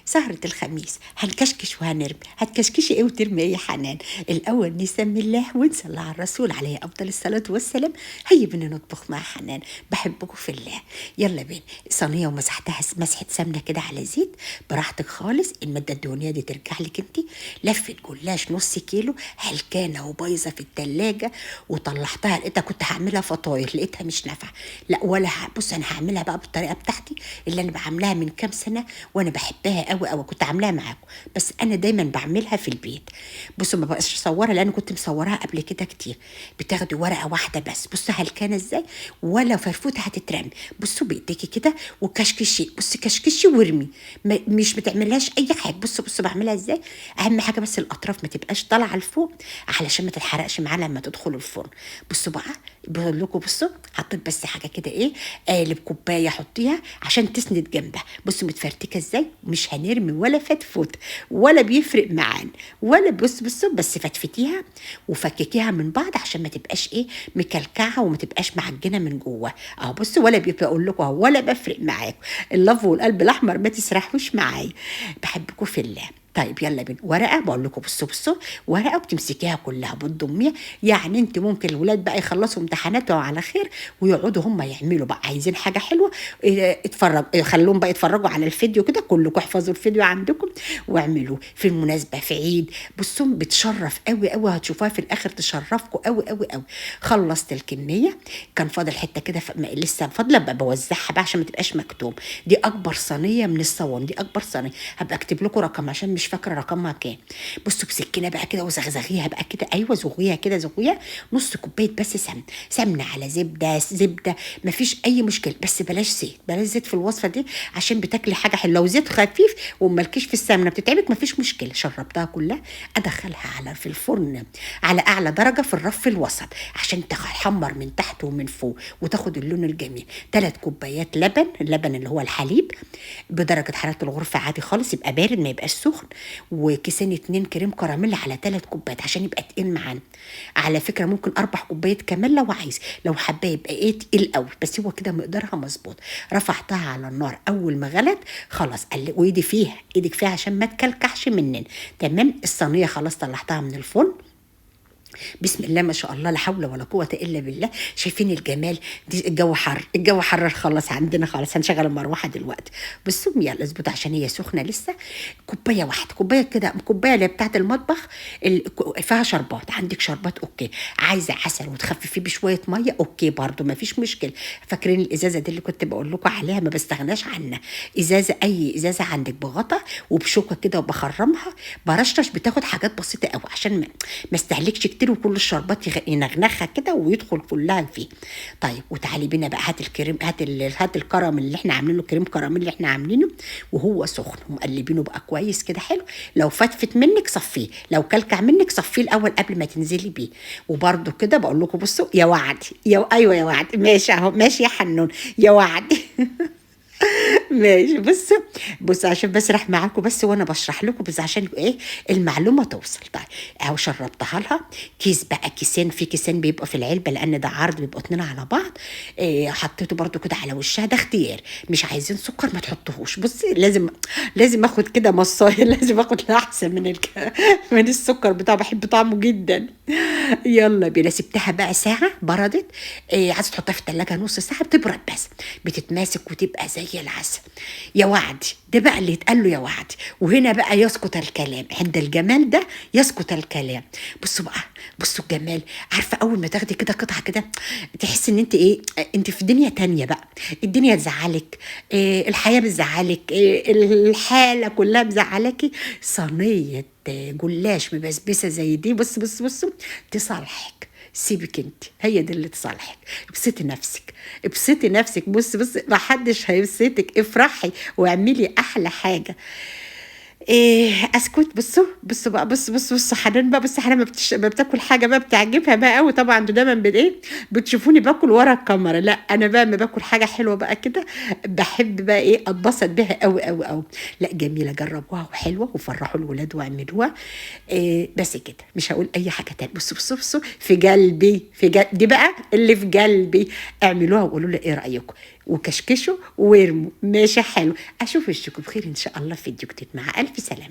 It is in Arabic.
سهرة الخميس هنكشكش وهنرمي. هتكشكشي ايه وترمي ايه يا حنان؟ الاول نسمي الله ونصلي على الرسول عليه افضل الصلاه والسلام. هيا بينا نطبخ مع حنان، بحبكم في الله. يلا بينا. صينيه ومسحتها مسحه سمنه كده على زيت، براحتك خالص. الماده الدهنيه دي ترجع لك انت. لفه جلاش نص كيلو هلكانه وبايظه في التلاجة، وطلعتها لقيتها كنت هعملها فطاير، لقيتها مش نافعه. لا ولا بص انا هعملها بقى بالطريقه بتاعتي اللي انا بعملها من كام سنه، وانا بحبها قوي قوي. كنت عاملاها معاكم بس انا دايما بعملها في البيت. بصوا ما بقاش مصوره لان كنت مصوراها قبل كده كتير. بتاخدي ورقه واحده بس، بصوا هلكانه ازاي ولا فرفوته هتترمي. بصوا بايديكي كده وكشكشي، بصي كشكشي وارمي. مش بتعملهاش اي حاجه. بصوا بعملها ازاي. اهم حاجه بس الاطراف ما تبقاش طالعه لفوق علشان ما تتحرقش معانا لما تدخل الفرن. بصوا بقى بقول لكم، بصوا حطيت بس حاجه كده ايه، قالب كوبايه حطيها عشان تسند جنبها. بصوا متفرتكه ازاي، مش هنرمي ولا فتفوت ولا بيفرق معانا ولا. بصوا بس فتفتيها وفككيها من بعض عشان ما تبقاش ايه مكلكعه وما تبقاش معجنه من جوه. اهو بصوا ولا بقول لكم اهو ولا بفرق معاكم. اللف والقلب الاحمر ما تسرحوش معايا، بحبكم في الله. طيب يلا بينا. ورقه بقول لكم بصوا ورقه بتمسكيها كلها بتضميها. يعني انت ممكن الولاد بقى يخلصوا امتحاناتهم على خير ويقعدوا هم يعملوا بقى عايزين حاجه حلوه. اتفرج خلوهم بقى يتفرجوا على الفيديو كده. كلكم احفظوا الفيديو عندكم واعملوا في المناسبه في عيد. بصوا بتشرف قوي قوي، هتشوفوها في الاخر تشرفكم قوي قوي قوي. خلصت الكميه، كان فاضل حته كده لسه فاضله بقى بوزعها بقى عشان ما تبقاش مكتوب. دي اكبر صينيه من الصوان، دي اكبر صينيه. هبقى اكتب لكم رقم عشان مش فاكره رقمها كام. بصوا بسكينه بقى كده وزغزغيها بقى كده. ايوه زغيها كده زغيها. نص كوبايه بس سمنه على زبده مفيش اي مشكله. بس بلاش زيت، بلاش زيت في الوصفه دي عشان بتاكلي حاجه حلوه. لو زيت خفيف ومالكيش في السمنه بتتعبك مفيش مشكله. شربتها كلها ادخلها في الفرن على اعلى درجه في الرف الوسط عشان تحمر من تحت ومن فوق وتاخد اللون الجميل. 3 كوبايات لبن، اللبن اللي هو الحليب بدرجه حراره الغرفه عادي خالص، يبقى بارد ما يبقاش سخن. وكيسين 2 كريم كراميل على 3 كوبايات عشان يبقى تقيل معانا. على فكره ممكن 4 كوبايات كمان لو عايز، لو حابه يبقى ايه تقيل قوي، بس هو كده مقدارها مظبوط. رفعتها على النار اول ما غلت خلاص وايدي فيها، ايدك فيها عشان ما تكلكعش مننا. تمام. الصينيه خلاص طلعتها من الفرن. بسم الله ما شاء الله لا حول ولا قوه الا بالله. شايفين الجمال؟ دي الجو حر، الجو حر خلاص عندنا خلاص. هنشغل المروحه دلوقتي. بصوا يلا اظبط عشان هي سخنه لسه. كوبايه واحده، كوبايه كده، كوبايه اللي بتاعت المطبخ فيها شربات. عندك شربات اوكي. عايزه عسل وتخففيه بشويه ميه اوكي برضو ما فيش مشكله. فاكرين الازازه دي اللي كنت بقول لكم عليها ما بستغناش عنها. ازازه، اي ازازه عندك بغطا وبشوكه كده وبخرمها برشرش. بتاخد حاجات بسيطه قوي عشان ما استهلكش كتير وكل الشربات ينغنخها كده ويدخل كلها فيه. طيب وتعالي بينا بقى هات الكريم، هات الكراميل اللي احنا عاملينه، كريم كراميل اللي احنا عاملينه وهو سخن ومقلبينه بقى كويس كده حلو. لو فتفت منك صفيه، لو كلكع منك صفيه الاول قبل ما تنزلي بيه. وبرده كده بقول لكم بصوا يا وعدي ايوه يا وعدي ماشي اهو ماشي يا حنون يا وعدي. ماشي. بص عشان بسرح معاكم بس وانا بشرح لكم بس عشان ايه المعلومه توصل. طيب اهو شربتها لها. كيس بقى، كيسين، في كيسين بيبقوا في العلبه لان ده عرض بيبقوا 2 على بعض. إيه حطيته برده كده على وشها. ده اختيار، مش عايزين سكر ما تحطوهوش. بصي لازم اخد كده مصايه. لازم اخد احسن من السكر بتاعه، بحب طعمه جدا. يلا بينا. سبتها بقى ساعه بردت. إيه عايزه تحطها في الثلاجه نص ساعه بتبرد بس بتتماسك وتبقى زي العسل. يا وعدي ده بقى اللي يتقال له يا وعدي. وهنا بقى يسكت الكلام، عند الجمال ده يسكت الكلام. بصوا بقى، بصوا الجمال. عارفه اول ما تاخدي كده قطعه كده تحس ان انت ايه، انت في دنيا تانية بقى. الدنيا تزعلك، إيه الحياه بتزعلك، إيه الحاله كلها مزعلكي. صينيه جلاش مبسبسه زي دي بص تصالحك. سيبك انت، هي دي اللي تصالحك. ابسطي نفسك، ابسطي نفسك. بص ما حدش هيبسطك. افرحي واعملي احلى حاجه. إيه اسكت. بصوا بقى. بص حنان بقى. بص حنان ما بتاكل حاجه بقى بتعجبها بقى قوي. طبعا انتوا دايما ايه بتشوفوني باكل ورا الكاميرا. لا انا بقى ما باكل حاجه حلوه بقى كده بحب بقى ايه اتبسط بيها قوي قوي قوي. لا جميله، جربوها وحلوه وفرحوا الولاد واعملوها. إيه بس كده مش هقول اي حاجه تاني. بصوا في قلبي، دي بقى اللي في قلبي. اعملوها وقولوا لي ايه رايكم. وكشكشوا وارموا. ماشي حلو، اشوف وشكم بخير ان شاء الله في فيديو جديد. مع الف سلامه.